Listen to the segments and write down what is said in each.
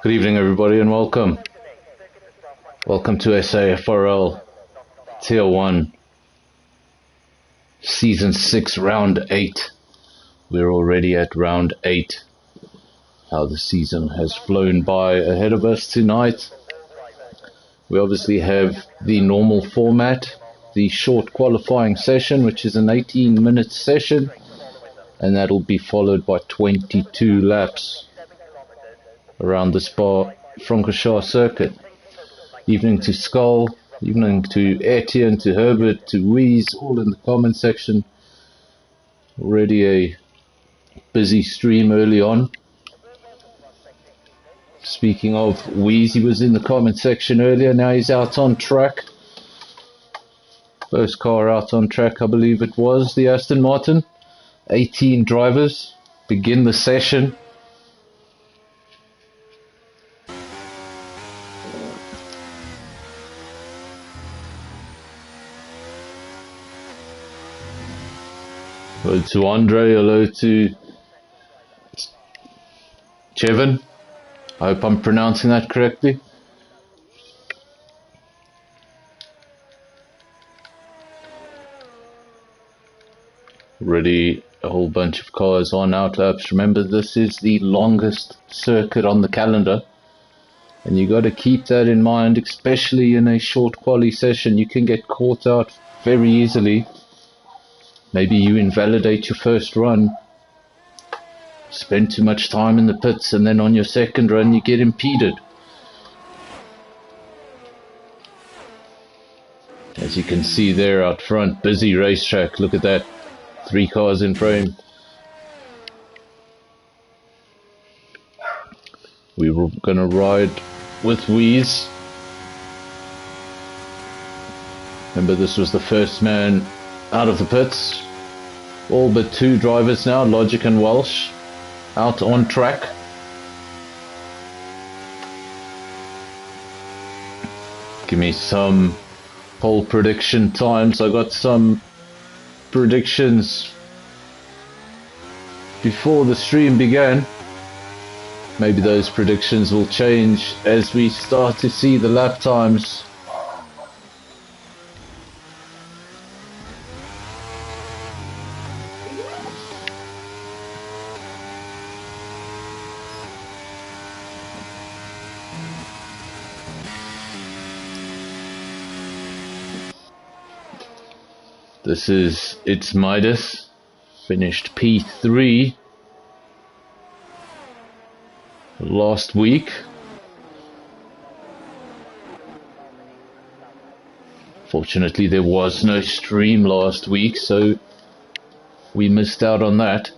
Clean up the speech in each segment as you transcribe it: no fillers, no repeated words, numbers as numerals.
Good evening, everybody, and welcome. Welcome to SAFRL Tier 1, Season 6, Round 8. We're already at Round 8. How the season has flown by ahead of us tonight. We obviously have the normal format, the short qualifying session, which is an 18-minute session, and that'll be followed by 22 laps around the Spa-Francorchamps circuit. Evening to Skull, evening to Etienne, to Herbert, to Wheeze, all in the comment section. Already a busy stream early on. Speaking of Wheeze, he was in the comment section earlier, now he's out on track. First car out on track, I believe it was, the Aston Martin. 18 drivers begin the session. Hello to Andre, hello to Chevin. I hope I'm pronouncing that correctly. Already a whole bunch of cars on out laps. Remember, this is the longest circuit on the calendar, and you got to keep that in mind, especially in a short quali session. You can get caught out very easily. Maybe you invalidate your first run, spend too much time in the pits, and then on your second run you get impeded. As you can see there out front, busy racetrack. Look at that, 3 cars in frame. We were gonna ride with Wheeze. Remember, this was the first man out of the pits. All but 2 drivers now, Logic and Welsh, out on track. Give me some pole prediction times. I got some predictions before the stream began. Maybe those predictions will change as we start to see the lap times. This is It's Midas, finished P3 last week. Fortunately, there was no stream last week, so we missed out on that.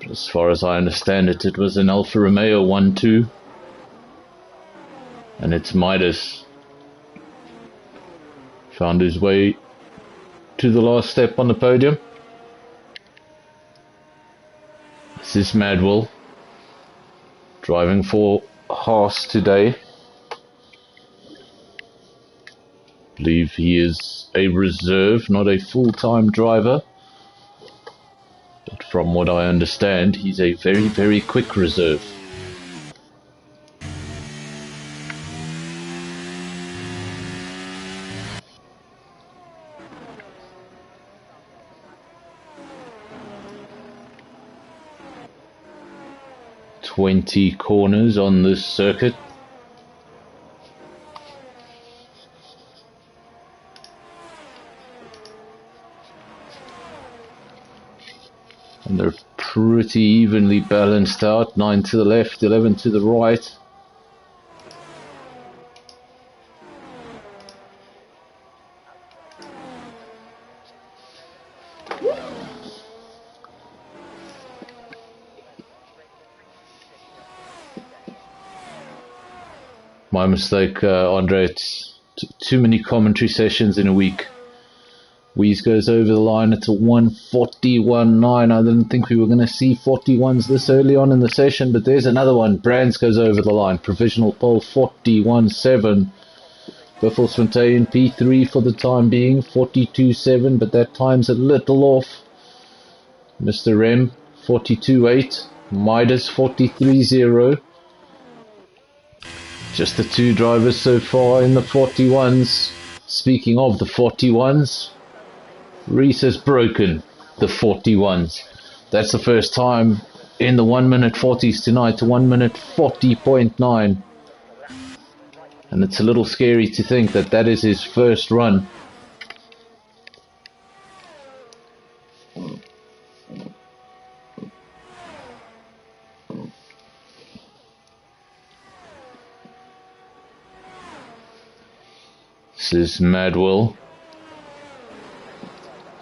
But as far as I understand it, it was an Alfa Romeo 1-2, and It's Midas found his way to the last step on the podium. This is Madwell driving for Haas today. I believe he is a reserve, not a full-time driver, but from what I understand, he's a very, very quick reserve. .20 corners on this circuit. And they're pretty evenly balanced out. 9 to the left, 11 to the right. My mistake, Andre. It's too many commentary sessions in a week. Wheeze goes over the line. It's a 141.9. I didn't think we were going to see 41s this early on in the session, but there's another one. Brands goes over the line. Provisional pole 41.7. Buffelsfontein P3 for the time being, 42.7, but that time's a little off. Mr. Rem, 42.8. Midas, 43.0. Just the two drivers so far in the 41s. Speaking of the 41s, Reese has broken the 41s. That's the first time in the 1 minute 40s tonight to 1 minute 40.9. And it's a little scary to think that that is his first run. This is Madwell.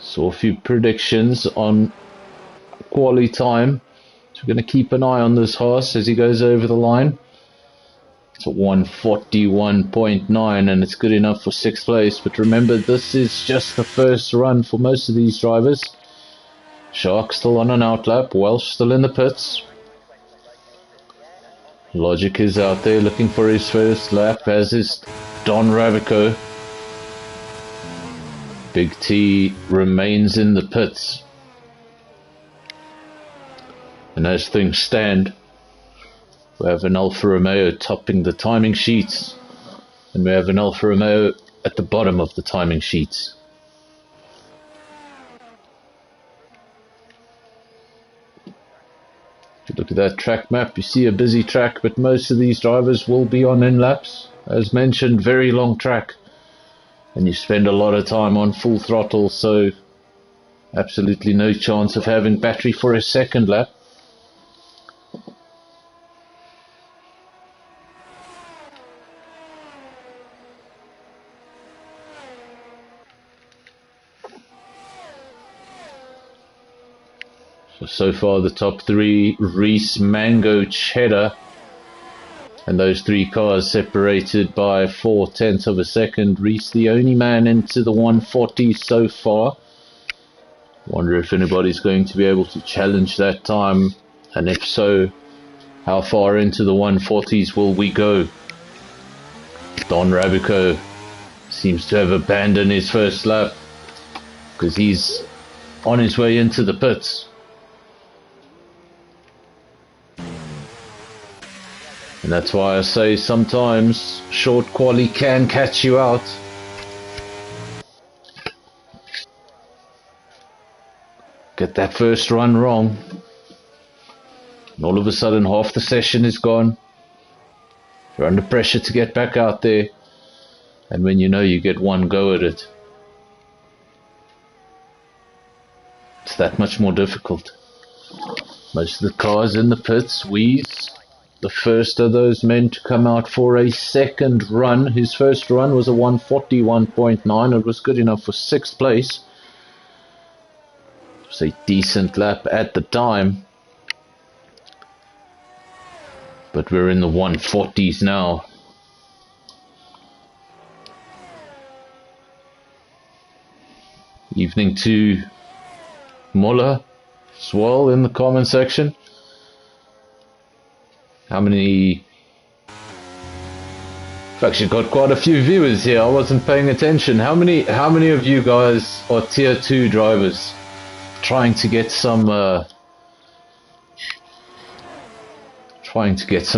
Saw a few predictions on quali time. So we're going to keep an eye on this horse as he goes over the line. It's a 141.9 and it's good enough for 6th place. But remember, this is just the first run for most of these drivers. Shark still on an outlap. Welsh still in the pits. Logic is out there looking for his first lap, as is Don Ravico. Big T remains in the pits. And as things stand, we have an Alfa Romeo topping the timing sheets, and we have an Alfa Romeo at the bottom of the timing sheets. If you look at that track map, you see a busy track, but most of these drivers will be on in-laps. As mentioned, very long track, and you spend a lot of time on full throttle, so absolutely no chance of having battery for a second lap. So far the top three, Reese, Mango, Cheddar, and those three cars separated by 0.4 of a second. Reese the only man into the 140 so far. Wonder if anybody's going to be able to challenge that time, and if so, how far into the 140s will we go? Don Rabico seems to have abandoned his first lap because he's on his way into the pits. And that's why I say sometimes short quali can catch you out. Get that first run wrong, and all of a sudden half the session is gone. You're under pressure to get back out there, and when you know you get one go at it, it's that much more difficult. Most of the cars in the pits, Wheeze, the first of those men to come out for a second run. His first run was a 141.9. It was good enough for 6th place. It was a decent lap at the time. But we're in the 140s now. Evening to Muller as well in the comment section. How many... I've actually got quite a few viewers here. I wasn't paying attention. How many of you guys are tier 2 drivers trying to get some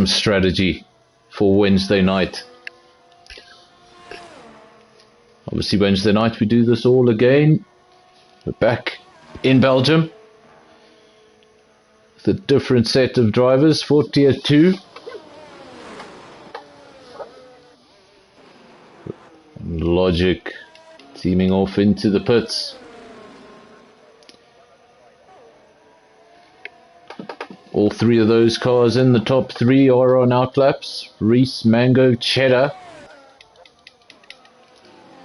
strategy for Wednesday night? Obviously Wednesday night we do this all again. We're back in Belgium. The different set of drivers for tier 2. And Logic teaming off into the pits. All three of those cars in the top 3 are on outlaps. Reese, Mango, Cheddar.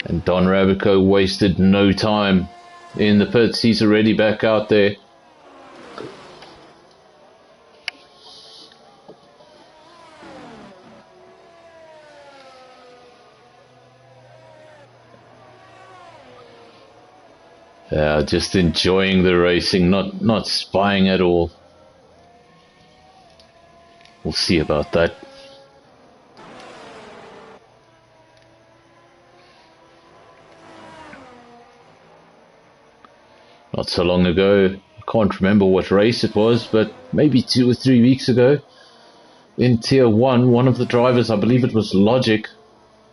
And Don Rabico wasted no time in the pits. He's already back out there. Just enjoying the racing, not spying at all. We'll see about that. not so long ago. I can't remember what race it was, but maybe 2 or 3 weeks ago, in Tier 1, one of the drivers, I believe it was Logic,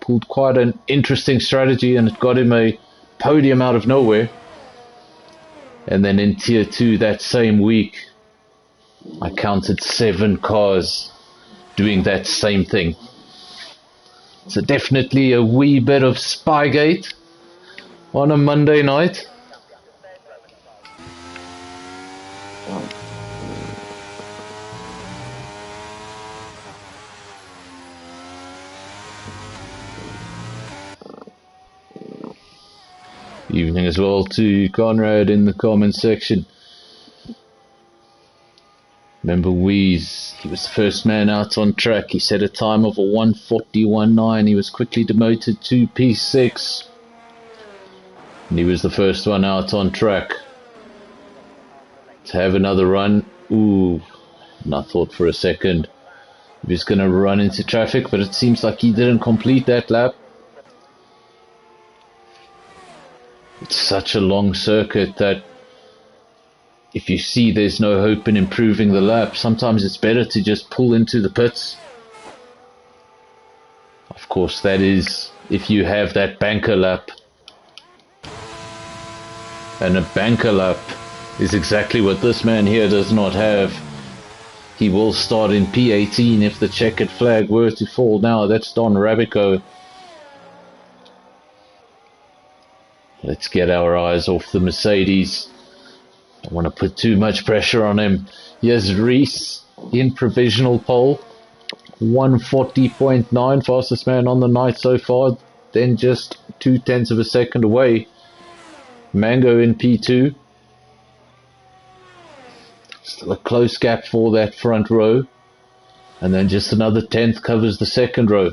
pulled quite an interesting strategy and it got him a podium out of nowhere. And then in Tier 2 that same week, I counted 7 cars doing that same thing. So definitely a wee bit of Spygate on a Monday night. Evening as well to Conrad in the comments section. Remember Wheeze, he was the first man out on track. He set a time of a 1:41.9. He was quickly demoted to P6. And he was the first one out on track to have another run. Ooh, and I thought for a second he was going to run into traffic, but it seems like he didn't complete that lap. It's such a long circuit that if you see there's no hope in improving the lap, sometimes it's better to just pull into the pits. Of course, that is if you have that banker lap. And a banker lap is exactly what this man here does not have. He will start in P18 if the checkered flag were to fall. Now that's Don Rabico. Let's get our eyes off the Mercedes. Don't want to put too much pressure on him. Here's Reese in provisional pole. 1:40.9, fastest man on the night so far. Then just 0.2 of a second away. Mango in P2. Still a close gap for that front row. And then just another 10th covers the second row.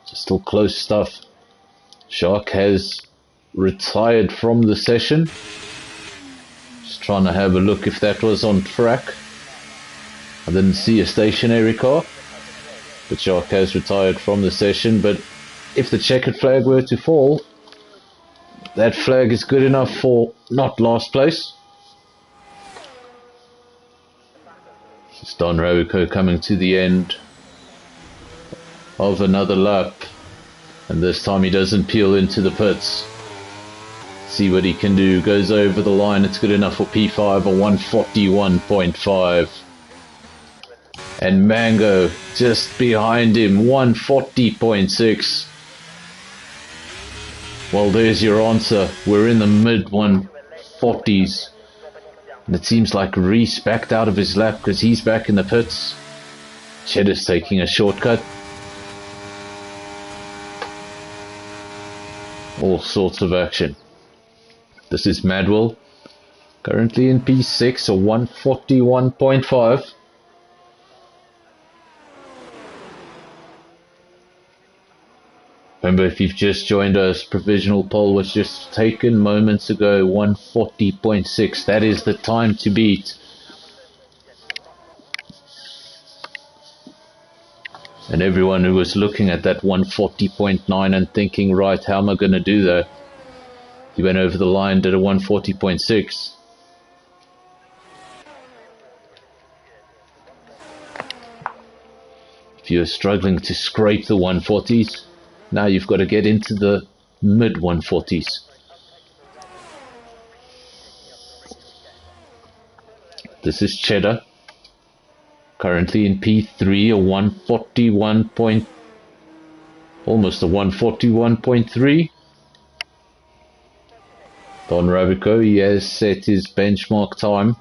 So still close stuff. Shark has retired from the session. Just trying to have a look if that was on track. I didn't see a stationary car. But Shark has retired from the session. But if the checkered flag were to fall, that flag is good enough for not last place. It's Don Rabico coming to the end of another lap. And this time he doesn't peel into the pits. See what he can do. Goes over the line. It's good enough for P5 or 1:41.5. And Mango just behind him, 1:40.6. Well, there's your answer. We're in the mid 1:40s. And it seems like Reese backed out of his lap because he's back in the pits. Cheddar's taking a shortcut. All sorts of action. This is Madwell, currently in P6 or 1:41.5. Remember, if you've just joined us, provisional poll was just taken moments ago, 1:40.6. That is the time to beat. And everyone who was looking at that 1:40.9 and thinking, right, how am I going to do that? He went over the line, did a 1:40.6. If you're struggling to scrape the 140s, now you've got to get into the mid 140s. This is Cheddar, currently in P3, a 1:41 point, almost a 1:41.3. Don Rabico, he has set his benchmark time.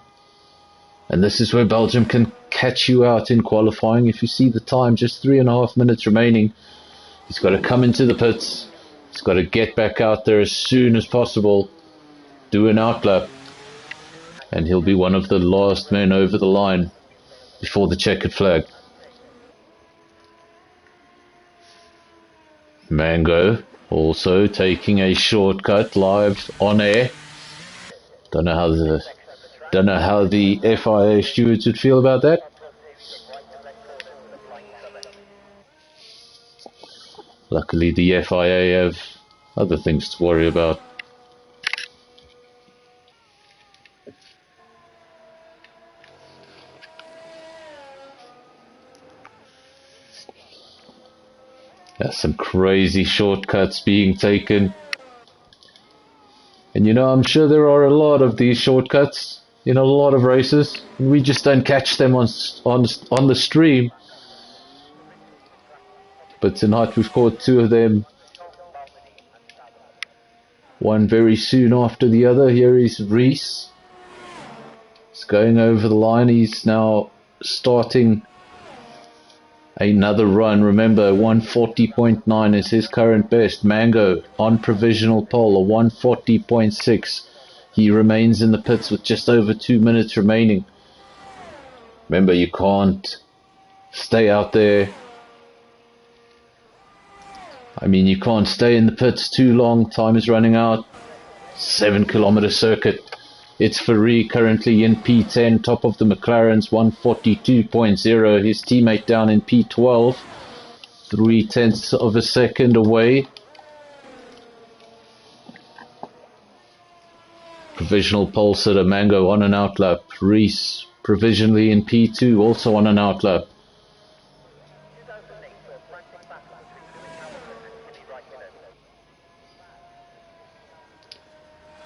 And this is where Belgium can catch you out in qualifying. If you see the time, just 3.5 minutes remaining. He's got to come into the pits. He's got to get back out there as soon as possible. Do an outlap. And he'll be one of the last men over the line before the checkered flag. Mango also taking a shortcut live on air. Don't know how the FIA stewards would feel about that. Luckily the FIA have other things to worry about. Some crazy shortcuts being taken. And I'm sure there are a lot of these shortcuts in a lot of races. We just don't catch them on the stream. But tonight we've caught two of them. One very soon after the other. Here is Reese. He's going over the line. He's now starting another run. Remember, 140.9 is his current best. Mango on provisional pole, a 140.6. He remains in the pits with just over 2 minutes remaining. Remember, you can't stay out there. I mean, you can't stay in the pits too long. Time is running out. 7-kilometer circuit. It's Ferrari currently in P10, top of the McLarens, 142.0. His teammate down in P12, 0.3 of a second away. Provisional pole sitter Mango on an outlap. Reese provisionally in P2, also on an outlap.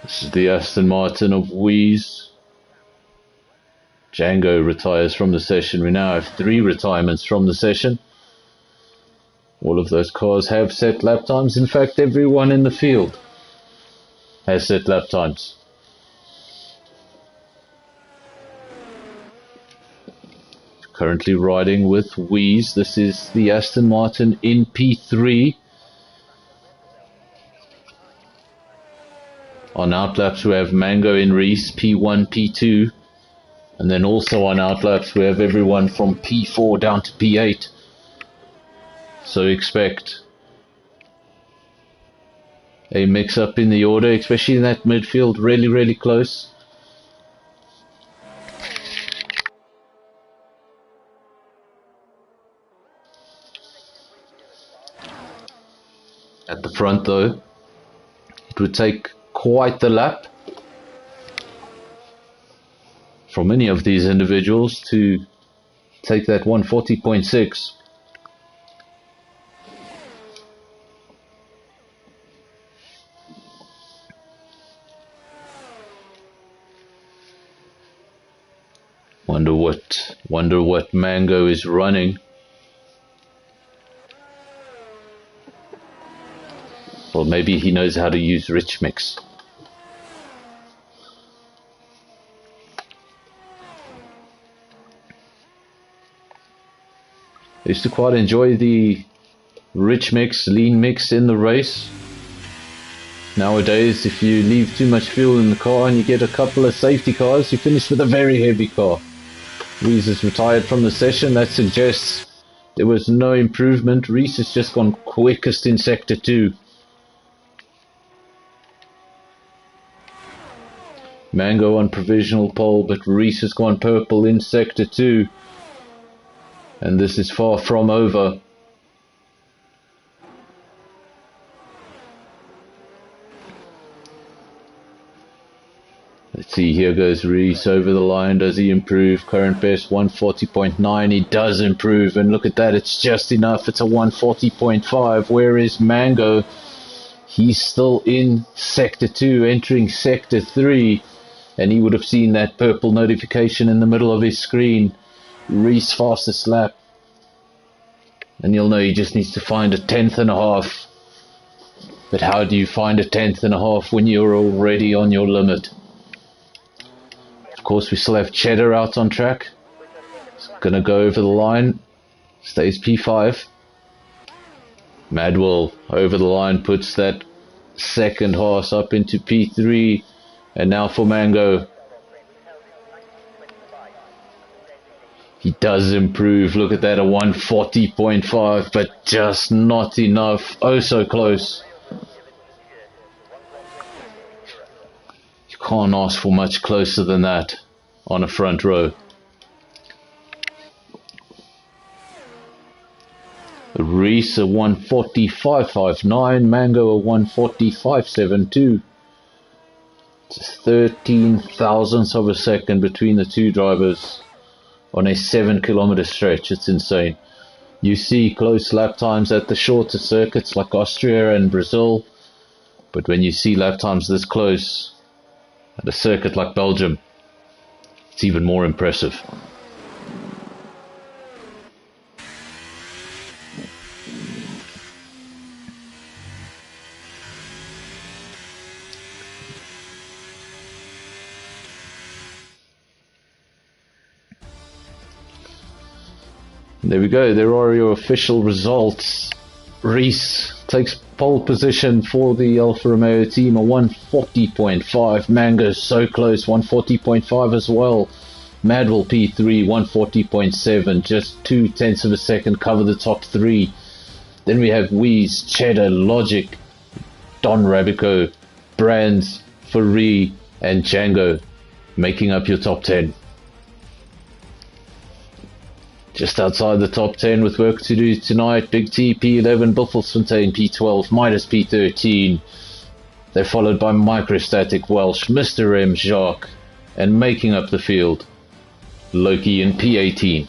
This is the Aston Martin of Wheeze. Django retires from the session. We now have 3 retirements from the session. All of those cars have set lap times. In fact, everyone in the field has set lap times. Currently riding with Wheeze. This is the Aston Martin in P3. On outlaps we have Mango in Reese, P1, P2. And then also on outlaps we have everyone from P4 down to P8. So expect a mix-up in the order, especially in that midfield, really, really close. At the front though, it would take quite the lap for many of these individuals to take that 140.6. Wonder what Mango is running. Well, maybe he knows how to use Rich Mix. I used to quite enjoy the Rich Mix, Lean Mix in the race. Nowadays, if you leave too much fuel in the car and you get a couple of safety cars, you finish with a very heavy car. Reese is retired from the session. That suggests there was no improvement. Reese has just gone quickest in Sector 2. Mango on provisional pole, but Reese has gone purple in Sector 2. And this is far from over. Let's see, here goes Reese over the line. Does he improve? Current best 140.9. He does improve, and look at that, it's just enough. It's a 140.5. Where is Mango? He's still in Sector 2, entering Sector 3. And he would have seen that purple notification in the middle of his screen. Reese fastest lap. And you'll know he just needs to find a 10th and a half. But how do you find a 10th and a half when you're already on your limit? Of course, we still have Cheddar out on track. It's gonna go over the line. Stays P5. Madwell over the line, puts that second horse up into P3. And now for Mango. He does improve. Look at that, a 140.5, but just not enough. Oh, so close. You can't ask for much closer than that on a front row. Reese a 145.59, Mango a 145.72. Just 13 thousandths of a second between the two drivers on a 7-kilometer stretch. It's insane. You see close lap times at the shorter circuits like Austria and Brazil, but when you see lap times this close at a circuit like Belgium, it's even more impressive. There we go, there are your official results. Rees takes pole position for the Alfa Romeo team, a 140.5. Mango so close, 140.5 as well. Madwell P3, 140.7, just 0.2 of a second cover the top three. Then we have Weeze, Cheddar, Logic, Don Rabico, Brands, Ferree, and Django making up your top 10. Just outside the top 10 with work to do tonight, Big T P11, Buffelsfontein P12, Midas P13. They're followed by Microstatic Welsh, Mr. M Jacques, and making up the field, Loki in P18.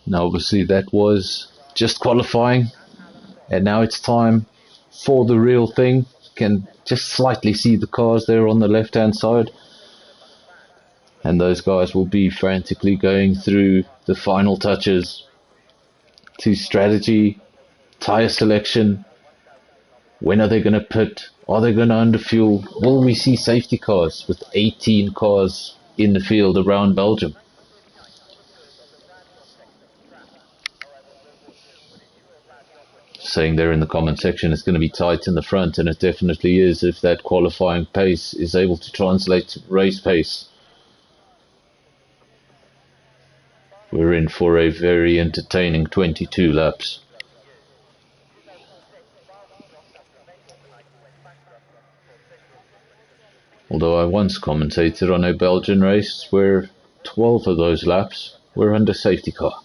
Now obviously that was just qualifying. And now it's time for the real thing. You can just slightly see the cars there on the left hand side. And those guys will be frantically going through the final touches to strategy, tyre selection. When are they going to pit? Are they going to underfuel? Will we see safety cars with 18 cars in the field around Belgium? Saying there in the comment section it's going to be tight in the front, and it definitely is if that qualifying pace is able to translate to race pace. We're in for a very entertaining 22 laps. Although I once commentated on a Belgian race where 12 of those laps were under safety car.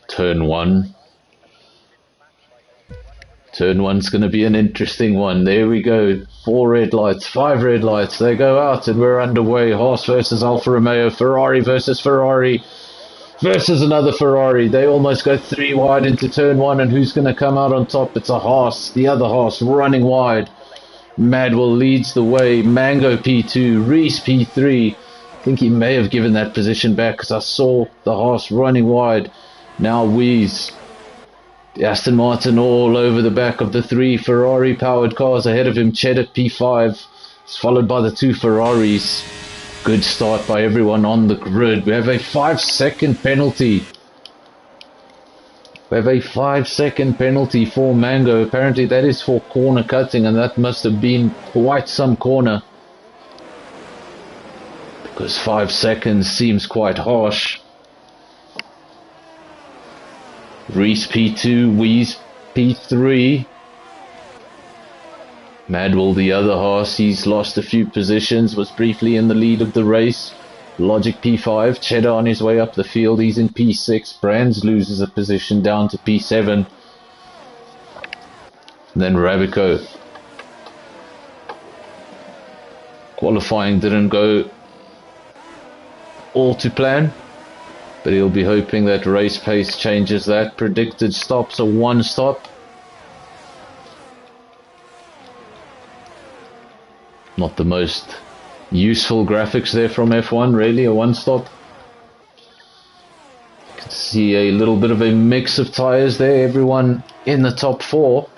Turn 1. Turn 1's going to be an interesting one. There we go. 4 red lights, 5 red lights. They go out and we're underway. Haas versus Alfa Romeo. Ferrari versus Ferrari versus another Ferrari. They almost go 3 wide into turn 1, and who's going to come out on top? It's a Haas. The other Haas running wide. Madwell leads the way. Mango P2. Rees P3. I think he may have given that position back because I saw the Haas running wide. Now Weeze, Aston Martin all over the back of the 3 Ferrari powered cars ahead of him. Cheddar P5 is followed by the 2 Ferraris. Good start by everyone on the grid. We have a 5-second penalty. We have a 5-second penalty for Mango. Apparently that is for corner cutting, and that must have been quite some corner, because 5 seconds seems quite harsh. Rees P2, Weeze P3. Madwell, the other horse, he's lost a few positions, was briefly in the lead of the race. Logic P5, Cheddar on his way up the field, he's in P6. Brands loses a position down to P7. And then Rabico. Qualifying didn't go all to plan, but he'll be hoping that race pace changes that. Predicted stops are 1 stop. Not the most useful graphics there from F1, really, a 1 stop. You can see a little bit of a mix of tyres there, everyone in the top 4.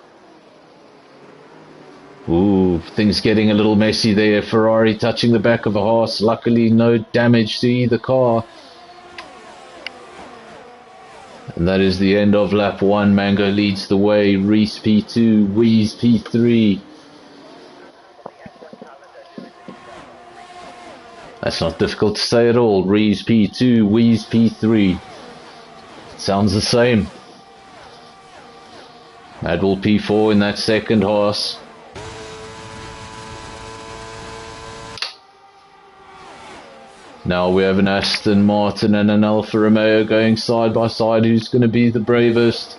Ooh, things getting a little messy there. Ferrari touching the back of a Haas. Luckily no damage to either car. And that is the end of lap 1. Mango leads the way. Rees P2, Weeze P3. That's not difficult to say at all. Rees P2, Weeze P3. Sounds the same. Madwell P4 in that second Haas. Now we have an Aston Martin and an Alfa Romeo going side by side. Who's going to be the bravest?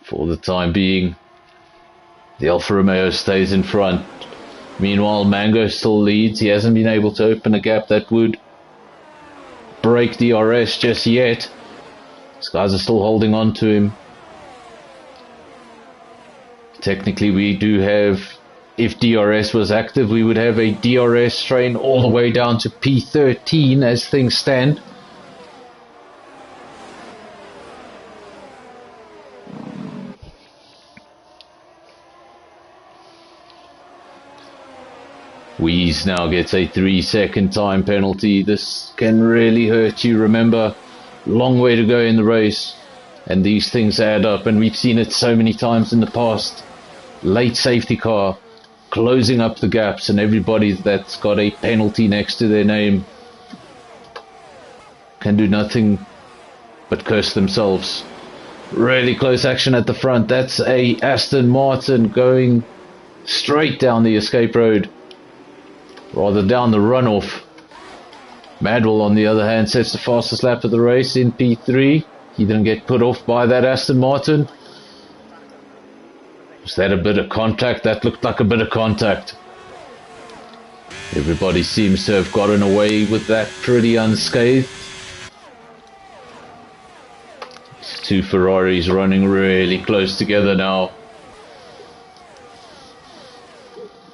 For the time being, the Alfa Romeo stays in front. Meanwhile, Mango still leads. He hasn't been able to open a gap that would break DRS just yet. These guys are still holding on to him. Technically, we do have, if DRS was active, we would have a DRS train all the way down to P13 as things stand. Wheeze now gets a 3-second time penalty. This can really hurt you. Remember, long way to go in the race, and these things add up, and we've seen it so many times in the past. Late safety car closing up the gaps, and everybody that's got a penalty next to their name can do nothing but curse themselves. Really close action at the front. That's a Aston Martin going straight down the escape road, rather down the runoff. Madwell, on the other hand, sets the fastest lap of the race in P3. He didn't get put off by that Aston Martin. Was that a bit of contact? That looked like a bit of contact. Everybody seems to have gotten away with that pretty unscathed. These two Ferraris running really close together now.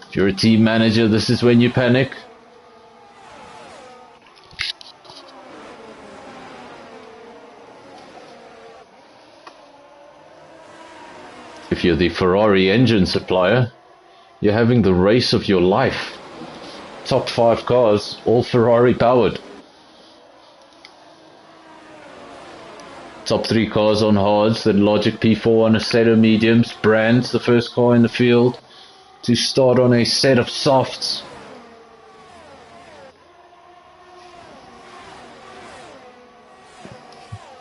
If you're a team manager, this is when you panic. If you're the Ferrari engine supplier, you're having the race of your life. Top 5 cars, all Ferrari powered. Top 3 cars on hards, then Logic P4 on a set of mediums. Brands, the first car in the field to start on a set of softs.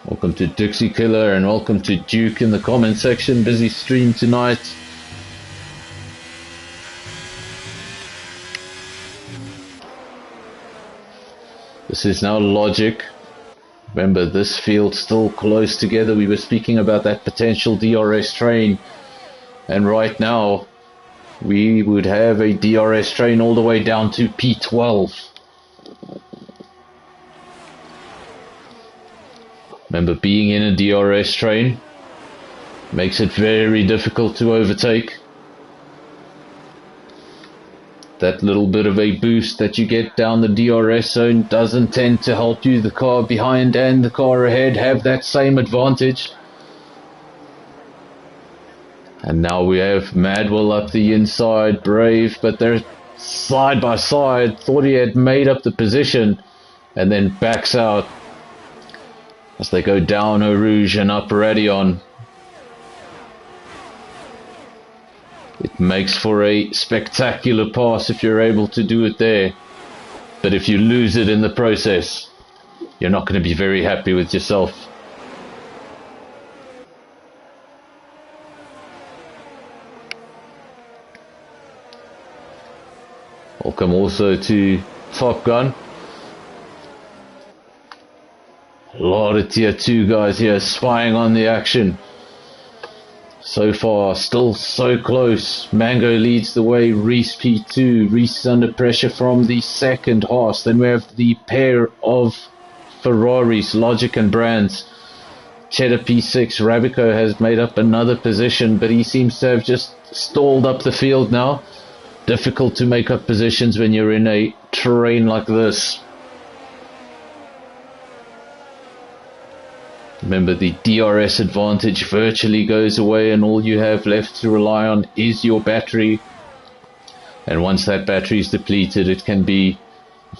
Welcome to Dixie Killer and welcome to Duke in the comment section. Busy stream tonight. This is now Logic. Remember, this field still close together. We were speaking about that potential DRS train, and right now we would have a DRS train all the way down to P12. Remember, being in a DRS train makes it very difficult to overtake. That little bit of a boost that you get down the DRS zone doesn't tend to help you. The car behind and the car ahead have that same advantage. And now we have Madwell up the inside, Brave, but they're side by side. Thought he had made up the position and then backs out as they go down Eau Rouge and up Radion. It makes for a spectacular pass if you're able to do it there. But if you lose it in the process, you're not going to be very happy with yourself. Welcome also to Top Gun. A lot of tier 2 guys here spying on the action. So far, still so close. Mango leads the way, Reese P2. Reese is under pressure from the second Haas. Then we have the pair of Ferraris, Logic and Brands. Cheddar P6, Rabico has made up another position, but he seems to have just stalled up the field now. Difficult to make up positions when you're in a terrain like this. Remember, the DRS advantage virtually goes away and all you have left to rely on is your battery. And once that battery is depleted, it can be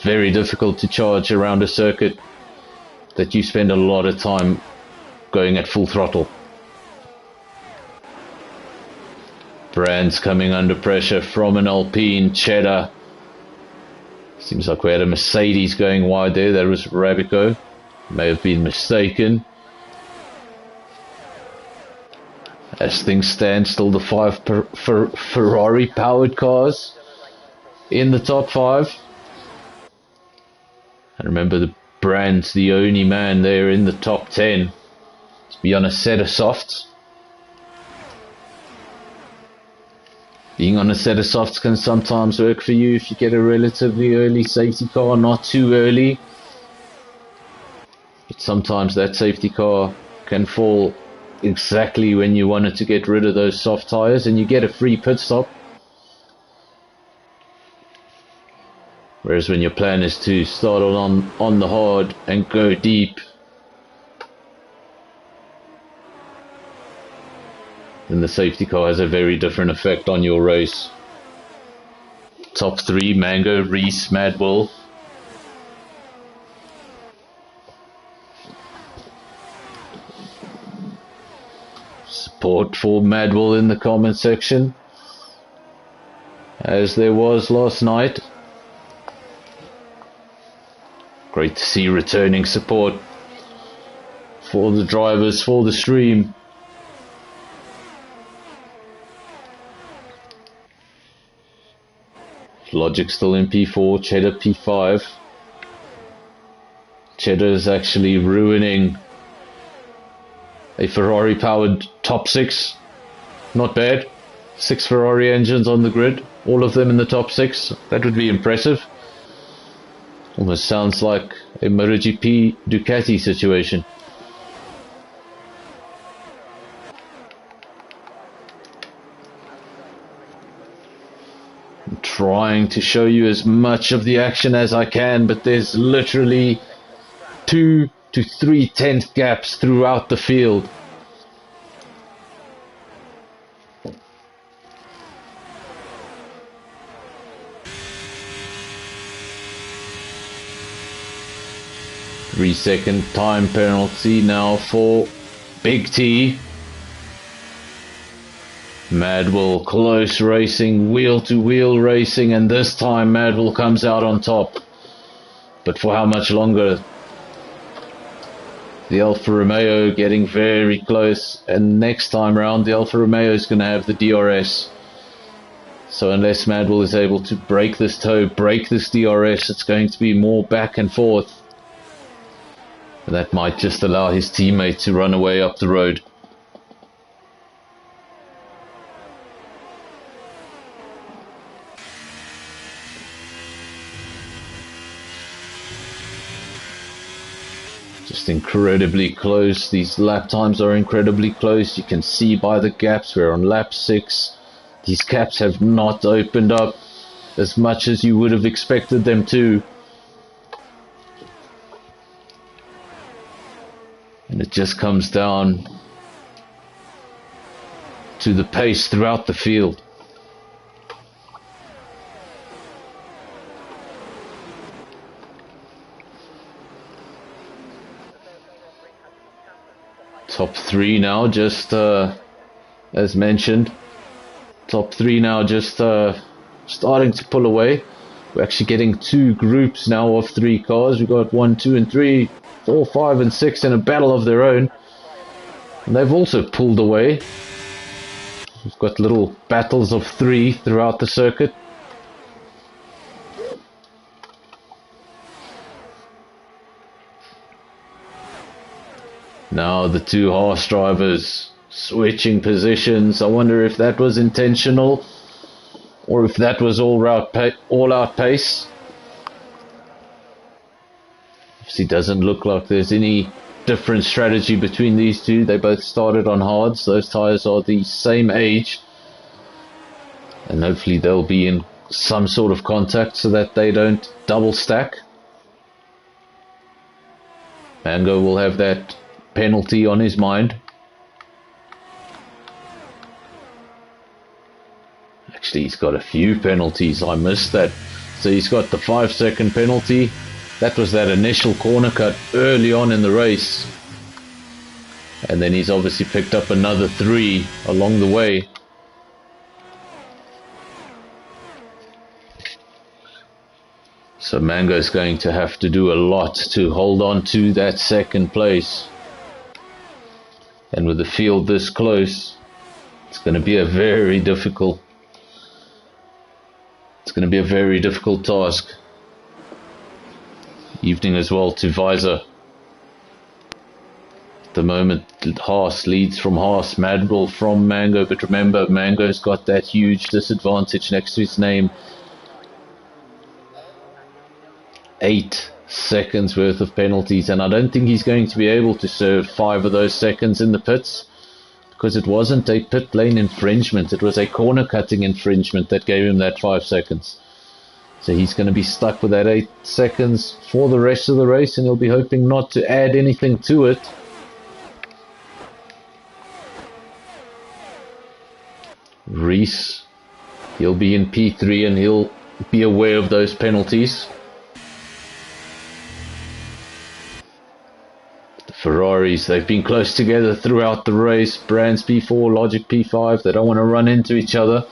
very difficult to charge around a circuit that you spend a lot of time going at full throttle. Brands coming under pressure from an Alpine. Cheddar. Seems like we had a Mercedes going wide there. That was Rabico. May have been mistaken. As things stand, still the 5 Ferrari powered cars in the top 5. And remember, the Brand's the only man there in the top 10 to be on a set of softs. Being on a set of softs can sometimes work for you if you get a relatively early safety car, not too early. But sometimes that safety car can fall exactly when you wanted to get rid of those soft tyres and you get a free pit stop. Whereas when your plan is to start on the hard and go deep, then the safety car has a very different effect on your race. Top 3, Mango, Reese, Mad Bull. Support for Mad Bull in the comment section, as there was last night. Great to see returning support for the drivers, for the stream. Logic still in P4, Cheddar P5. Cheddar is actually ruining a Ferrari powered top 6. Not bad. 6 Ferrari engines on the grid, all of them in the top 6. That would be impressive. Almost sounds like a MotoGP Ducati situation. I'm trying to show you as much of the action as I can, but there's literally 2 to 3 tenth gaps throughout the field. Three-second time penalty now for Big T. Madwell close racing, wheel-to-wheel racing, and this time Madwell comes out on top. But for how much longer? The Alfa Romeo getting very close, and next time round the Alfa Romeo is going to have the DRS. So unless Madwell is able to break this toe, break this DRS, it's going to be more back and forth. And that might just allow his teammate to run away up the road. Just incredibly close. These lap times are incredibly close. You can see by the gaps. We're on lap 6. These gaps have not opened up as much as you would have expected them to. And it just comes down to the pace throughout the field. Top 3 now, just as mentioned. Top 3 now just starting to pull away. We're actually getting 2 groups now of 3 cars. We've got 1, 2 and 3, 4, 5 and 6 in a battle of their own. And they've also pulled away. We've got little battles of 3 throughout the circuit. Now the 2 Haas drivers switching positions. I wonder if that was intentional or if that was all-out pace. Obviously doesn't look like there's any different strategy between these 2. They both started on hards. Those tyres are the same age. And hopefully they'll be in some sort of contact so that they don't double stack. Mango will have that penalty on his mind. Actually, he's got a few penalties. I missed that. So he's got the 5-second penalty. That was that initial corner cut early on in the race. And then he's obviously picked up another 3 along the way. So Mango's going to have to do a lot to hold on to that 2nd place. And with the field this close, it's going to be a very difficult It's going to be a very difficult task. Evening as well to Visor. At the moment, Haas leads from Haas, Madrigal from Mango, but remember, Mango's got that huge disadvantage next to his name. 8 seconds worth of penalties, and I don't think he's going to be able to serve 5 of those seconds in the pits, because it wasn't a pit lane infringement, it was a corner cutting infringement that gave him that 5 seconds. So he's going to be stuck with that 8 seconds for the rest of the race, and he'll be hoping not to add anything to it. Reese, he'll be in P3 and he'll be aware of those penalties. Ferraris, they've been close together throughout the race. Brands P4, Logic P5, they don't want to run into each other.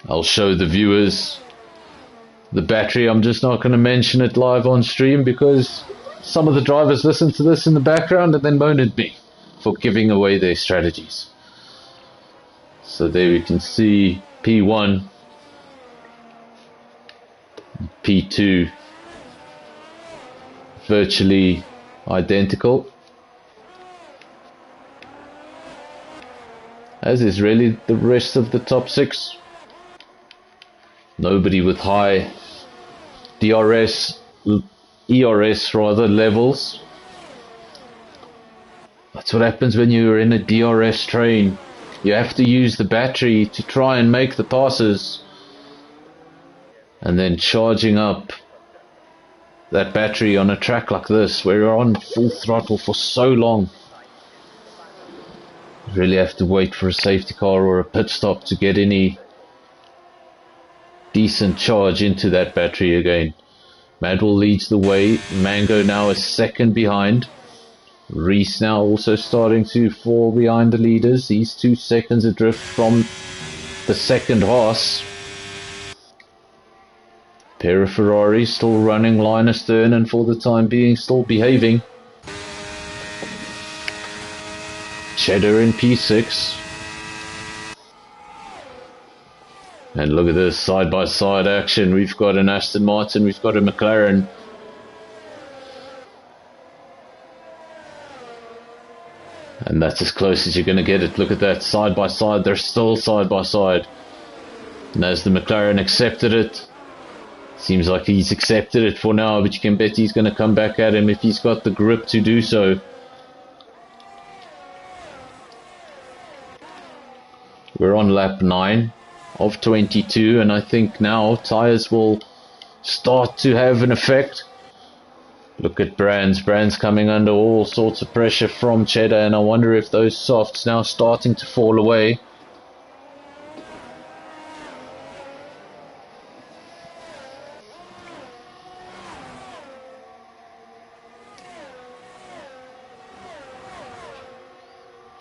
I'll show the viewers the battery. I'm just not going to mention it live on stream because some of the drivers listen to this in the background and then moan at me for giving away their strategies. So there we can see P1, P2 virtually identical, as is really the rest of the top 6. Nobody with high ERS rather levels. That's what happens when you're in a DRS train. You have to use the battery to try and make the passes, and then charging up that battery on a track like this where you're on full throttle for so long. You really have to wait for a safety car or a pit stop to get any decent charge into that battery again. Madwell leads the way. Mango now is second behind. Reese now also starting to fall behind the leaders. He's 2 seconds adrift from the second Haas. Pair of Ferraris still running line astern and for the time being still behaving. Cheddar in P6. And look at this side-by-side action. We've got an Aston Martin, we've got a McLaren. And that's as close as you're going to get it. Look at that, side-by-side. They're still side-by-side. And as the McLaren accepted it, seems like he's accepted it for now, but you can bet he's going to come back at him if he's got the grip to do so. We're on lap 9 of 22, and I think now tyres will start to have an effect. Look at Brands coming under all sorts of pressure from Cheddar, and I wonder if those softs now starting to fall away.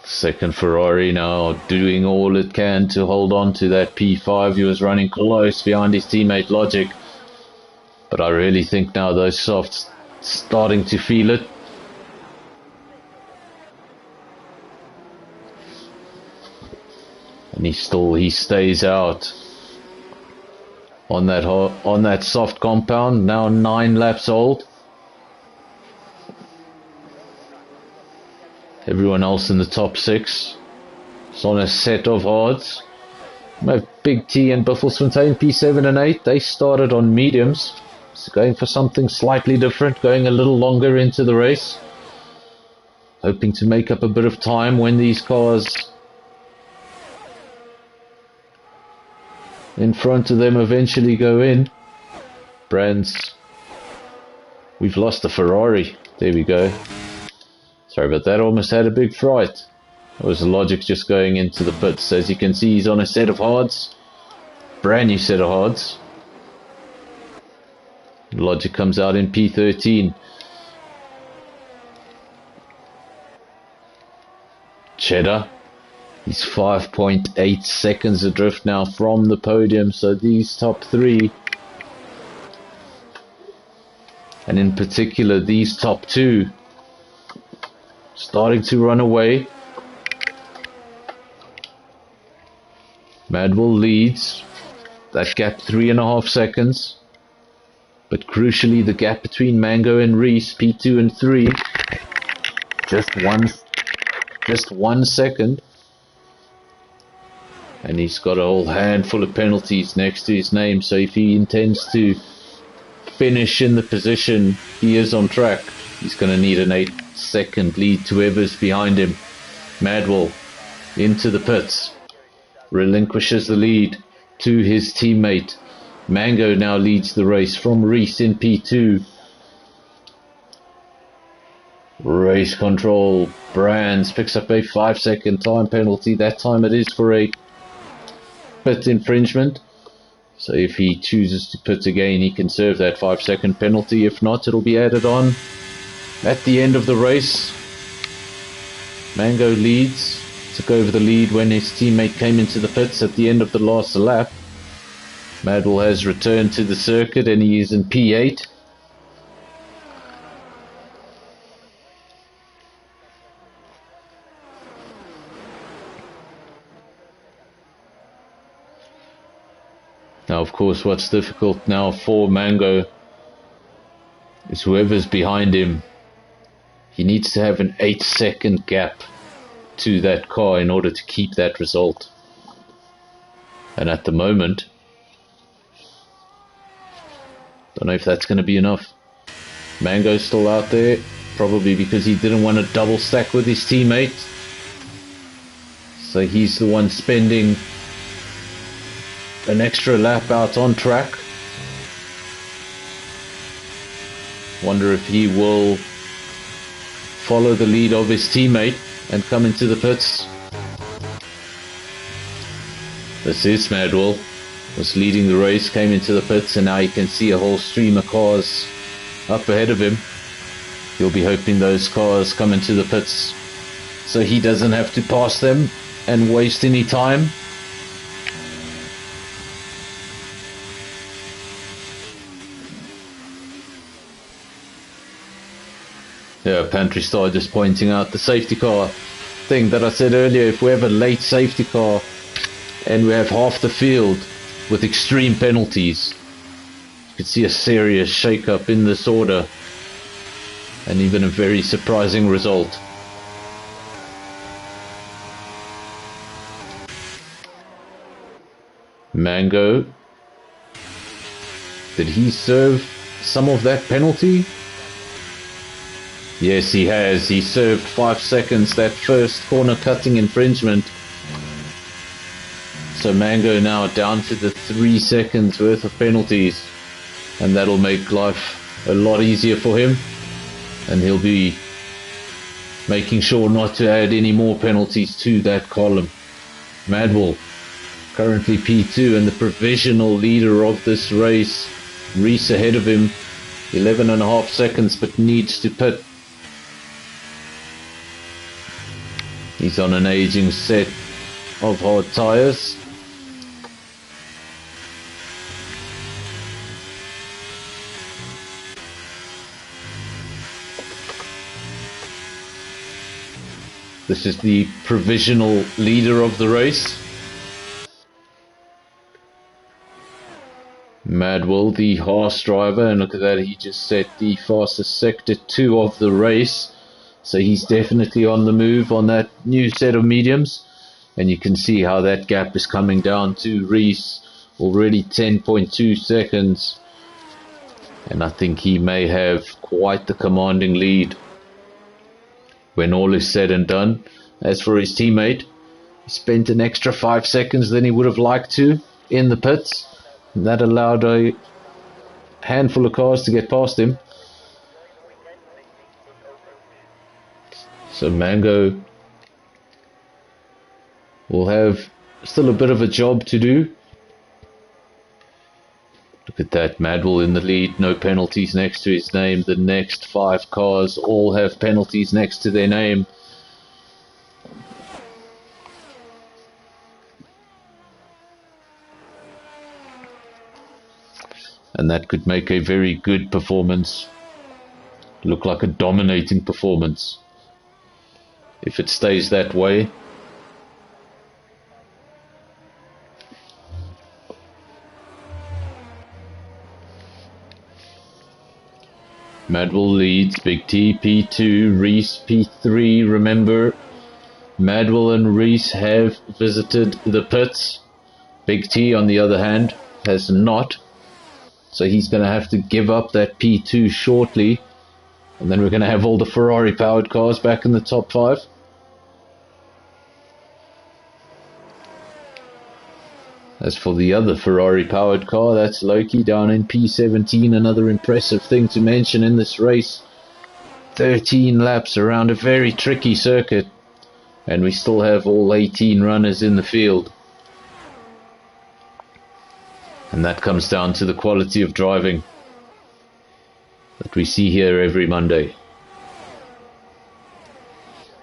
Second Ferrari now doing all it can to hold on to that P5. He was running close behind his teammate Logic, but I really think now those softs starting to feel it. And he stays out on that soft compound. Now 9 laps old. Everyone else in the top 6 is on a set of hards. We have Big T and Buffelsfontein P7 and 8. They started on mediums. So going for something slightly different, going a little longer into the race. Hoping to make up a bit of time when these cars in front of them eventually go in. Brands. We've lost the Ferrari. There we go. Sorry about that, almost had a big fright. That was Logic just going into the pits. As you can see, he's on a set of hards. Brand new set of hards. Logic comes out in P13. Cheddar. He's 5.8 seconds adrift now from the podium. So these top 3, and in particular these top 2, starting to run away. Madwell leads. That gap 3.5 seconds. But crucially, the gap between Mango and Reese, P2 and 3, just 1 second. And he's got a whole handful of penalties next to his name, so if he intends to finish in the position he is on track, he's going to need an 8-second lead to whoever's behind him. Madwell into the pits, relinquishes the lead to his teammate. Mango now leads the race from Reese in P2. Race control. Brands picks up a 5-second time penalty. That time it is for a pit infringement. So if he chooses to pit again, he can serve that 5-second penalty. If not, it'll be added on at the end of the race. Mango leads. Took over the lead when his teammate came into the pits at the end of the last lap. Madwell has returned to the circuit and he is in P8. Now, of course, what's difficult now for Mango is whoever's behind him, he needs to have an 8-second gap to that car in order to keep that result. And at the moment, don't know if that's going to be enough. Mango's still out there, probably because he didn't want to double stack with his teammate. So he's the one spending an extra lap out on track. Wonder if he will follow the lead of his teammate and come into the pits. This is Madwell. Was leading the race, came into the pits, and now you can see a whole stream of cars up ahead of him. He'll be hoping those cars come into the pits so he doesn't have to pass them and waste any time. Yeah, Pantry Star just pointing out the safety car thing that I said earlier. If we have a late safety car and we have half the field with extreme penalties, you could see a serious shake-up in this order and even a very surprising result. Mango, did he serve some of that penalty? Yes, he has. He served 5 seconds, that first corner cutting infringement. So Mango now down to the 3 seconds worth of penalties, and that'll make life a lot easier for him, and he'll be making sure not to add any more penalties to that column. Madwell currently P2 and the provisional leader of this race. Reese ahead of him, 11.5 seconds, but needs to pit. He's on an aging set of hard tyres. This is the provisional leader of the race. Madwell, the Haas driver, and look at that, he just set the fastest sector 2 of the race. So he's definitely on the move on that new set of mediums. And you can see how that gap is coming down to Reese, already 10.2 seconds. And I think he may have quite the commanding lead when all is said and done. As for his teammate, he spent an extra 5 seconds than he would have liked to in the pits. And that allowed a handful of cars to get past him. So Mango will have still a bit of a job to do. Look at that, Madwell in the lead, no penalties next to his name. The next 5 cars all have penalties next to their name. And that could make a very good performance look like a dominating performance. if it stays that way. Madwell leads, Big T P2, Reese P3. Remember, Madwell and Reese have visited the pits. Big T, on the other hand, has not. So he's going to have to give up that P2 shortly. And then we're going to have all the Ferrari-powered cars back in the top 5. As for the other Ferrari-powered car, that's Loki down in P17. Another impressive thing to mention in this race. 13 laps around a very tricky circuit. And we still have all 18 runners in the field. And that comes down to the quality of driving that we see here every Monday.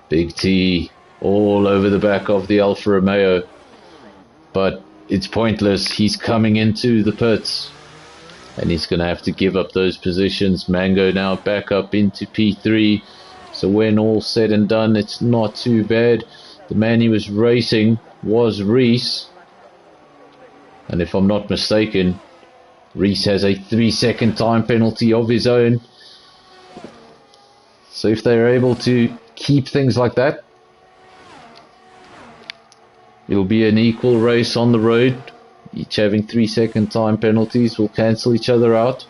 Big T all over the back of the Alfa Romeo. But it's pointless. He's coming into the pits. And he's going to have to give up those positions. Mango now back up into P3. So when all's said and done, it's not too bad. The man he was racing was Reese. And if I'm not mistaken, Reese has a 3-second time penalty of his own. So if they're able to keep things like that, it'll be an equal race on the road. Each having 3-second time penalties will cancel each other out.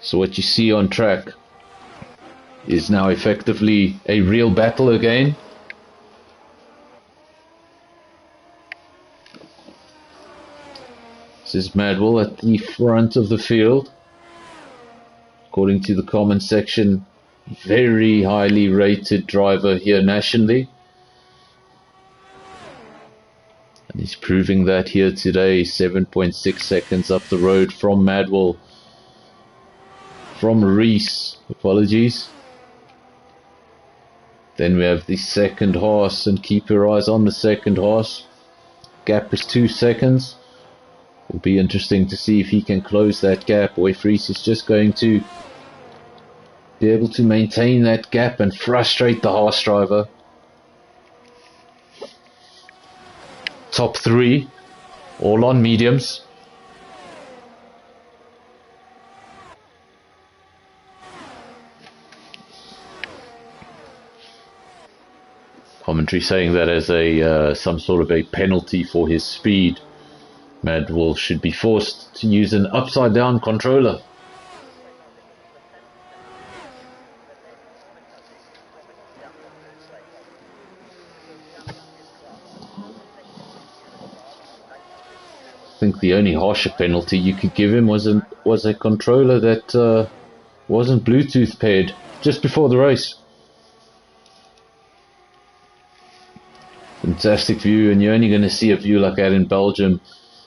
So what you see on track is now effectively a real battle again. This is Madwell at the front of the field. According to the comment section, very highly rated driver here nationally. And he's proving that here today. 7.6 seconds up the road from Madwell. From Reese, apologies. Then we have the second horse, and keep your eyes on the second horse. Gap is 2 seconds. It'll be interesting to see if he can close that gap, or if Reese is just going to be able to maintain that gap and frustrate the horse driver. Top 3, all on mediums. Commentary saying that as a some sort of a penalty for his speed. Madwell should be forced to use an upside down controller. I think the only harsher penalty you could give him was a controller that wasn't Bluetooth paired just before the race. Fantastic view, and you're only going to see a view like that in Belgium.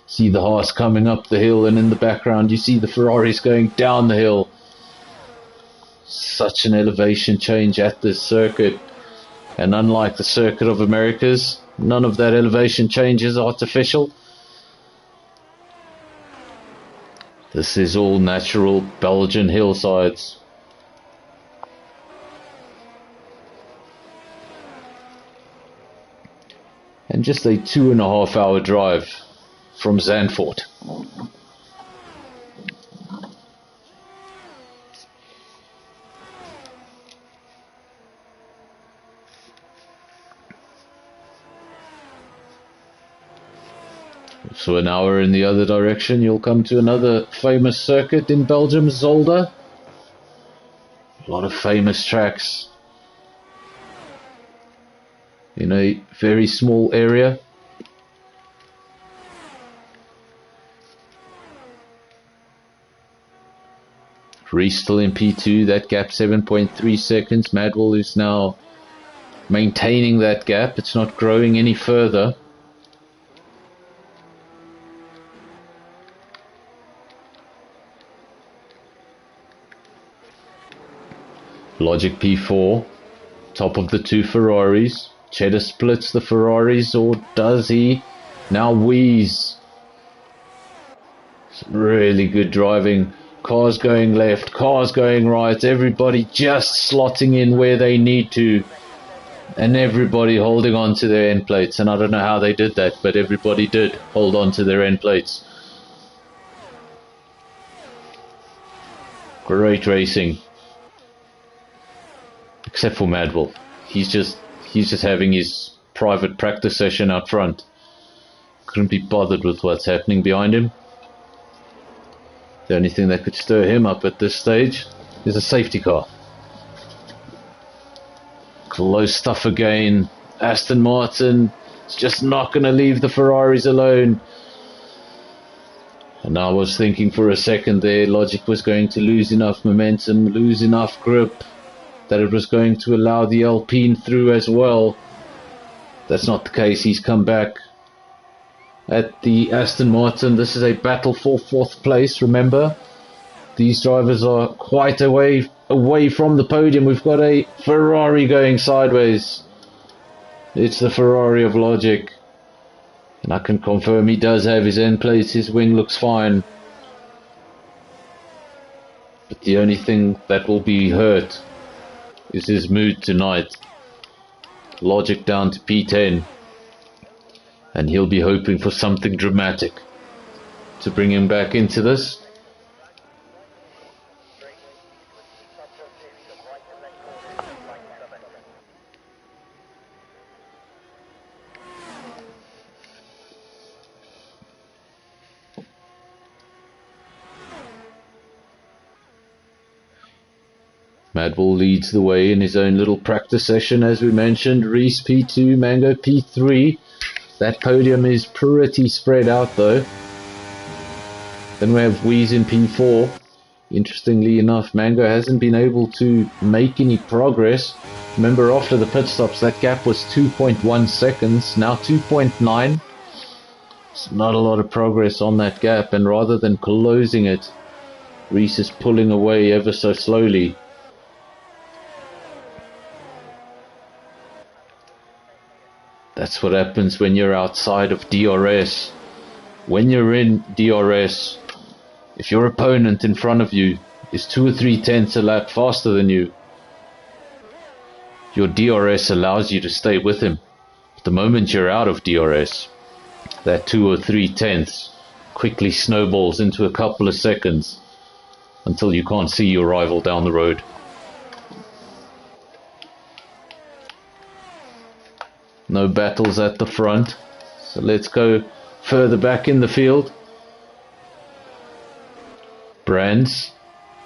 See the Haas coming up the hill, and in the background you see the Ferraris going down the hill. Such an elevation change at this circuit, and unlike the Circuit of Americas, none of that elevation change is artificial. This is all natural Belgian hillsides. And just a 2.5 hour drive from Zandvoort. So an hour in the other direction, you'll come to another famous circuit in Belgium, Zolder. A lot of famous tracks in a very small area. Reese still in P2, that gap 7.3 seconds. Madwell is now maintaining that gap, it's not growing any further. Logic P4, top of the two Ferraris. Cheddar splits the Ferraris, or does he? Now Wheeze. Some really good driving Cars going left, cars going right, everybody just slotting in where they need to, and everybody holding on to their end plates. And I don't know how they did that, but everybody did hold on to their end plates. Great racing, except for Madville. He's just having his private practice session out front. Couldn't be bothered with what's happening behind him. The only thing that could stir him up at this stage is a safety car. Close stuff again. Aston Martin is just not going to leave the Ferraris alone. And I was thinking for a second there, Logic was going to lose enough momentum, lose enough grip, that it was going to allow the Alpine through as well. That's not the case. He's come back at the Aston Martin. This is a battle for 4th place, remember. These drivers are quite away from the podium. We've got a Ferrari going sideways. It's the Ferrari of Logic. And I can confirm he does have his end plates. His wing looks fine. But the only thing that will be hurt is his mood tonight. Logic down to P10. And he'll be hoping for something dramatic to bring him back into this. Madville leads the way in his own little practice session, as we mentioned. Reese P2, Mango P3. That podium is pretty spread out though. Then we have Wheeze in P4. Interestingly enough, Mango hasn't been able to make any progress. Remember, after the pit stops, that gap was 2.1 seconds, now 2.9. It's not a lot of progress on that gap, and rather than closing it, Reese is pulling away ever so slowly. That's what happens when you're outside of DRS. When you're in DRS, if your opponent in front of you is 2 or 3 tenths a lap faster than you, your DRS allows you to stay with him. But the moment you're out of DRS, that 2 or 3 tenths quickly snowballs into a couple of seconds until you can't see your rival down the road. No battles at the front, so let's go further back in the field. Brands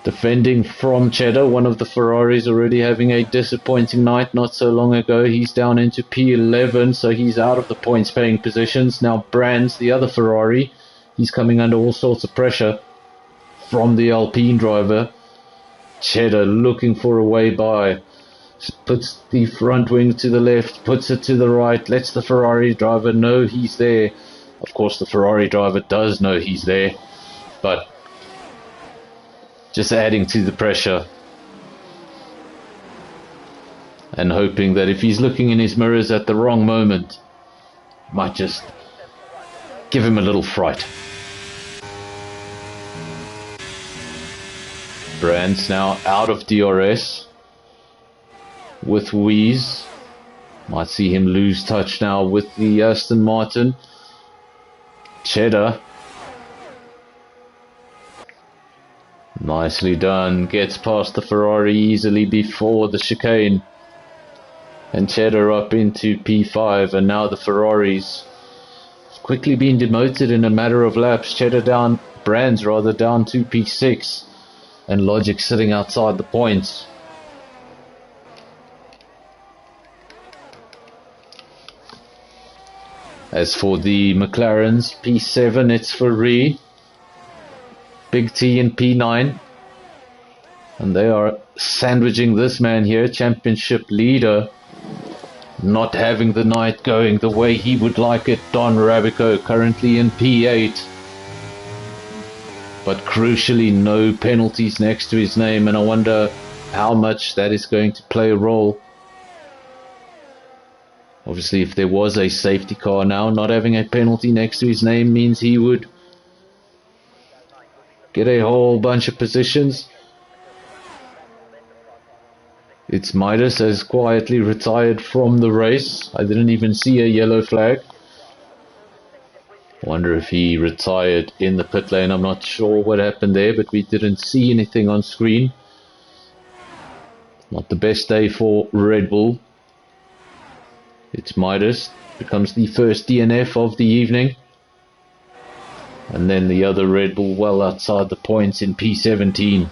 defending from Cheddar, one of the Ferraris already having a disappointing night not so long ago. He's down into P11, so he's out of the points paying positions. Now Brands, the other Ferrari, he's coming under all sorts of pressure from the Alpine driver. Cheddar looking for a way by. Puts the front wing to the left, puts it to the right, lets the Ferrari driver know he's there. Of course, the Ferrari driver does know he's there, but just adding to the pressure and hoping that if he's looking in his mirrors at the wrong moment, might just give him a little fright. Brands now out of DRS. With Wheeze, might see him lose touch now with the Aston Martin. Cheddar, nicely done, gets past the Ferrari easily before the chicane, and Cheddar up into P5. And now the Ferraris have quickly been demoted in a matter of laps. Cheddar down, Brands rather, down to P6, and Logic sitting outside the points. As for the McLarens, P7, it's for Ree, Big T in P9. And they are sandwiching this man here, championship leader, not having the night going the way he would like it. Don Rabico currently in P8. But crucially, no penalties next to his name, and I wonder how much that is going to play a role. Obviously, if there was a safety car now, not having a penalty next to his name means he would get a whole bunch of positions. It's Midas has quietly retired from the race. I didn't even see a yellow flag. Wonder if he retired in the pit lane. I'm not sure what happened there, but we didn't see anything on screen. Not the best day for Red Bull. It's Midas, becomes the first DNF of the evening. And then the other Red Bull well outside the points in P17.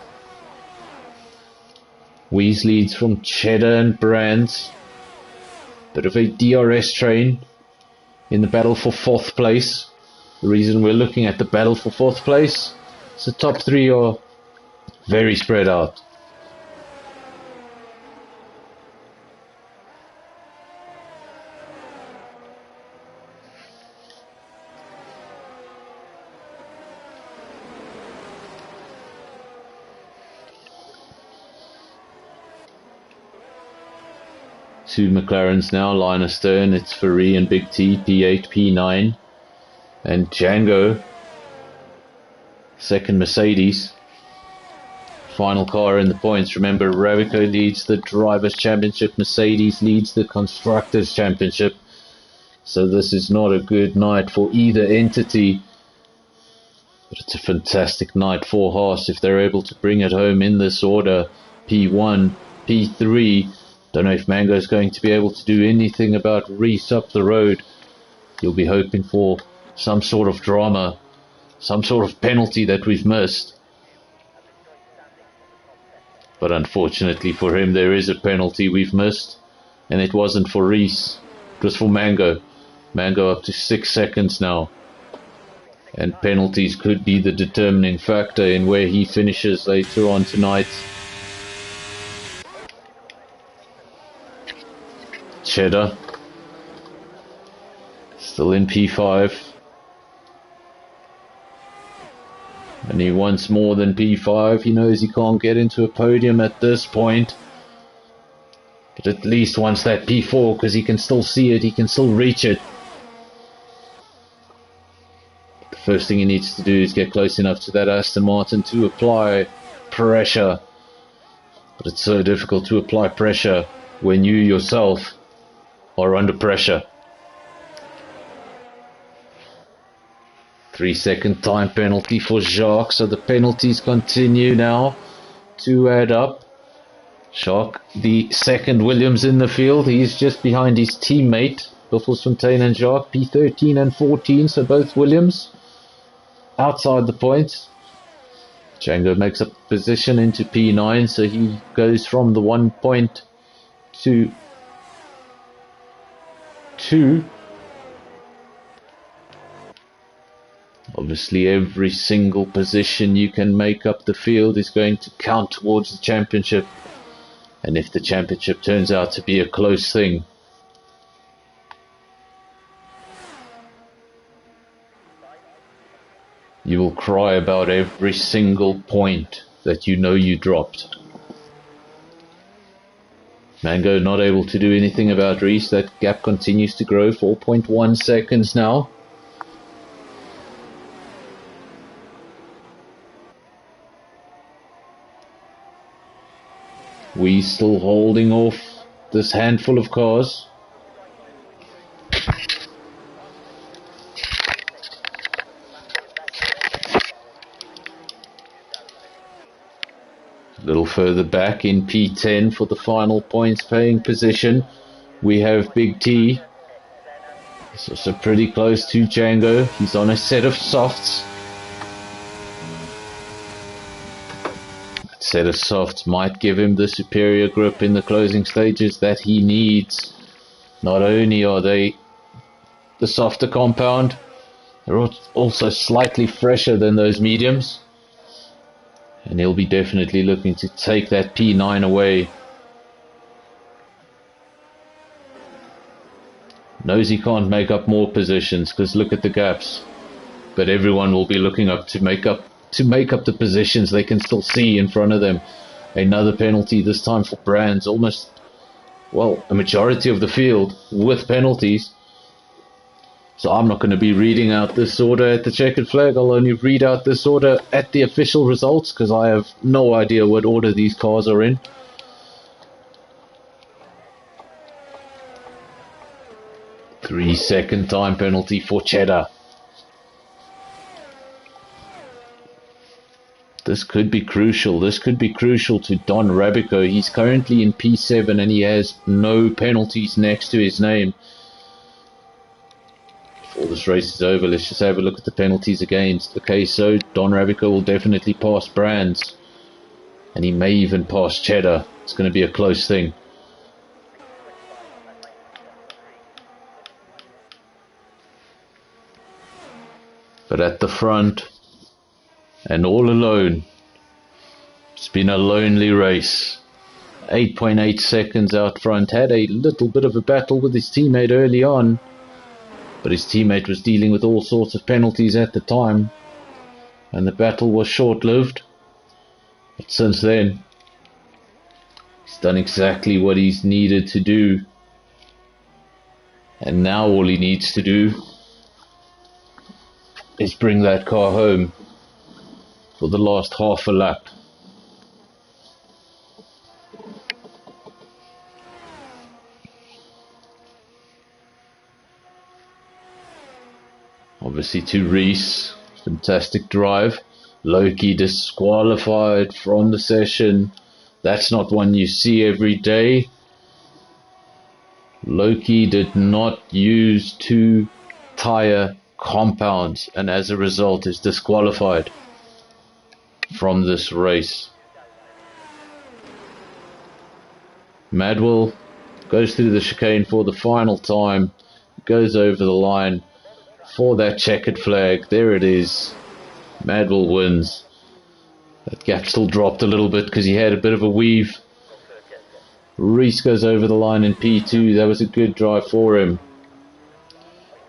Wees leads from Cheddar and Brands. Bit of a DRS train in the battle for 4th place. The reason we're looking at the battle for 4th place is the top 3 are very spread out. Two McLarens now, line astern. It's Ferrari and Big T, P8, P9. And Django, second Mercedes. Final car in the points. Remember, Ravico leads the Drivers' Championship. Mercedes leads the Constructors' Championship. So this is not a good night for either entity. But it's a fantastic night for Haas if they're able to bring it home in this order. P1, P3. Don't know if Mango is going to be able to do anything about Reese up the road. You'll be hoping for some sort of drama, some sort of penalty that we've missed. But unfortunately for him, there is a penalty we've missed. And it wasn't for Reese. It was for Mango. Mango up to 6 seconds now. And penalties could be the determining factor in where he finishes later on tonight. Cheddar still in P5, and he wants more than P5. He knows he can't get into a podium at this point, but at least wants that P4 because he can still see it, he can still reach it. The first thing he needs to do is get close enough to that Aston Martin to apply pressure, but it's so difficult to apply pressure when you yourself are under pressure. 3-second time penalty for Jacques, so the penalties continue now to add up. Jacques, the second Williams in the field, he's just behind his teammate Buffelsfontein and Jacques, P13 and 14, so both Williams outside the points. Django makes a position into P9, so he goes from the 1 point to 2. Obviously every single position you can make up the field is going to count towards the championship, and if the championship turns out to be a close thing, you will cry about every single point that you know you dropped. Mango not able to do anything about Reese. That gap continues to grow. 4.1 seconds now. We still holding off this handful of cars. A little further back in P10 for the final points paying position, we have Big T. It's also pretty close to Django. He's on a set of softs. That set of softs might give him the superior grip in the closing stages that he needs. Not only are they the softer compound, they're also slightly fresher than those mediums. And he'll be definitely looking to take that P9 away. Knows he can't make up more positions because look at the gaps. But everyone will be looking up to make up the positions they can still see in front of them. Another penalty, this time for Brands. Almost, well, a majority of the field with penalties. So I'm not going to be reading out this order at the checkered flag. I'll only read out this order at the official results, because I have no idea what order these cars are in. Three-second time penalty for Cheddar. This could be crucial. This could be crucial to Don Rabico. He's currently in P7 and he has no penalties next to his name. Before this race is over, let's just have a look at the penalties against. Okay, so Don Rabico will definitely pass Brands. And he may even pass Cheddar. It's going to be a close thing. But at the front, and all alone, it's been a lonely race. 8.8 seconds out front. Had a little bit of a battle with his teammate early on, but his teammate was dealing with all sorts of penalties at the time, and the battle was short-lived. But since then, he's done exactly what he's needed to do, and now all he needs to do is bring that car home for the last half a lap. Obviously to Reese, fantastic drive. Loki disqualified from the session. That's not one you see every day. Loki did not use 2 tyre compounds and as a result is disqualified from this race. Madwell goes through the chicane for the final time, goes over the line for that checkered flag. There it is. Madwell wins. That gap still dropped a little bit because he had a bit of a weave. Reese goes over the line in P2. That was a good drive for him.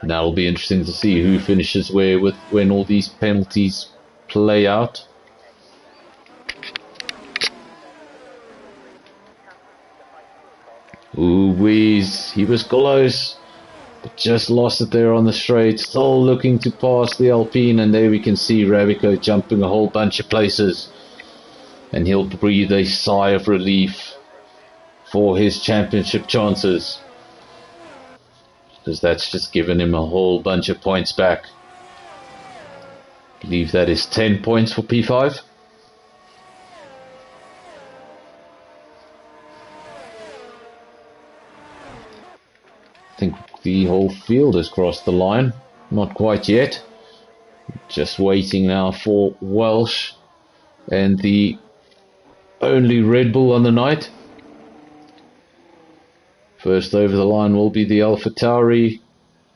Now it'll be interesting to see who finishes where when all these penalties play out. Ooh, wheeze. He was close, but just lost it there on the straight. Still looking to pass the Alpine, and there we can see Rabico jumping a whole bunch of places. And he'll breathe a sigh of relief for his championship chances, because that's just given him a whole bunch of points back. I believe that is 10 points for P5. I think the whole field has crossed the line. Not quite yet. Just waiting now for Welsh and the only Red Bull on the night. First over the line will be the AlphaTauri.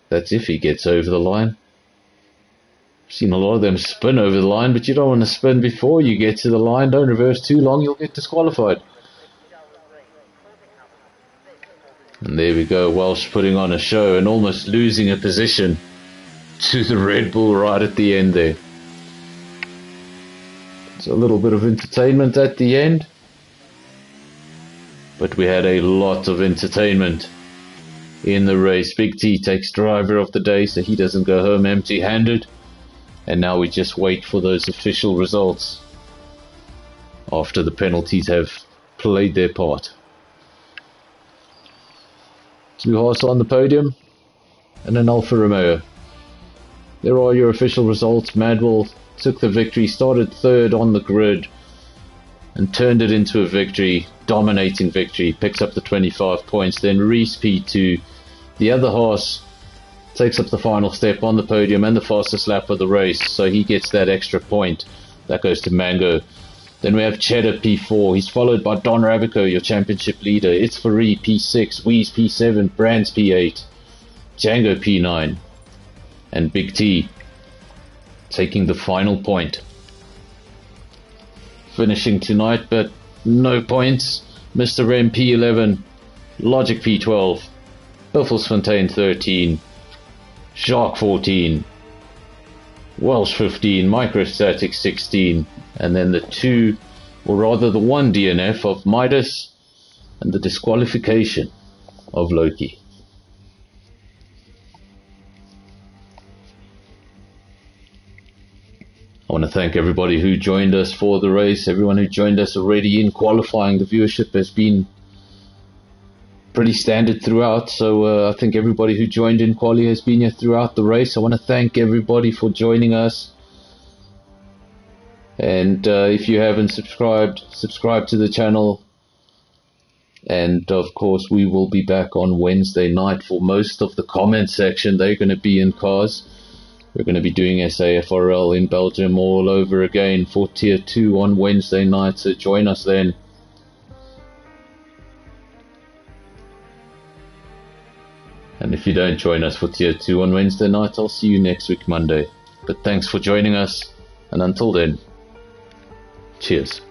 That's if he gets over the line. I've seen a lot of them spin over the line, but you don't want to spin before you get to the line. Don't reverse too long, you'll get disqualified. And there we go, Welsh putting on a show and almost losing a position to the Red Bull right at the end there. It's a little bit of entertainment at the end, but we had a lot of entertainment in the race. Big T takes driver of the day, so he doesn't go home empty-handed. And now we just wait for those official results after the penalties have played their part. 2 Haas on the podium and an Alfa Romeo. There are your official results. Madwell took the victory, started 3rd on the grid and turned it into a victory, dominating victory, picks up the 25 points. Then Reese P2, the other Haas, takes up the final step on the podium and the fastest lap of the race, so he gets that extra point. That goes to Mango. Then we have Cheddar P4. He's followed by Don Rabico, your championship leader. It's Faree P6, Wheeze P7, Brands P8, Django P9, and Big T taking the final point. Finishing tonight, but no points. Mr. M P11, Logic P12, Bifflesfontein 13, Shark 14, Welsh 15, Microstatic 16, and then the 2, or rather the 1 DNF of Midas, and the disqualification of Loki. I want to thank everybody who joined us for the race, everyone who joined us already in qualifying. The viewership has been pretty standard throughout, so I think everybody who joined in quali has been here throughout the race. I want to thank everybody for joining us. And if you haven't subscribed, subscribe to the channel. And of course, we will be back on Wednesday night for most of the comment section. They're going to be in cars. We're going to be doing SAFRL in Belgium all over again for Tier 2 on Wednesday night, so join us then. And if you don't join us for Tier 2 on Wednesday night, I'll see you next week Monday. But thanks for joining us, and until then, cheers.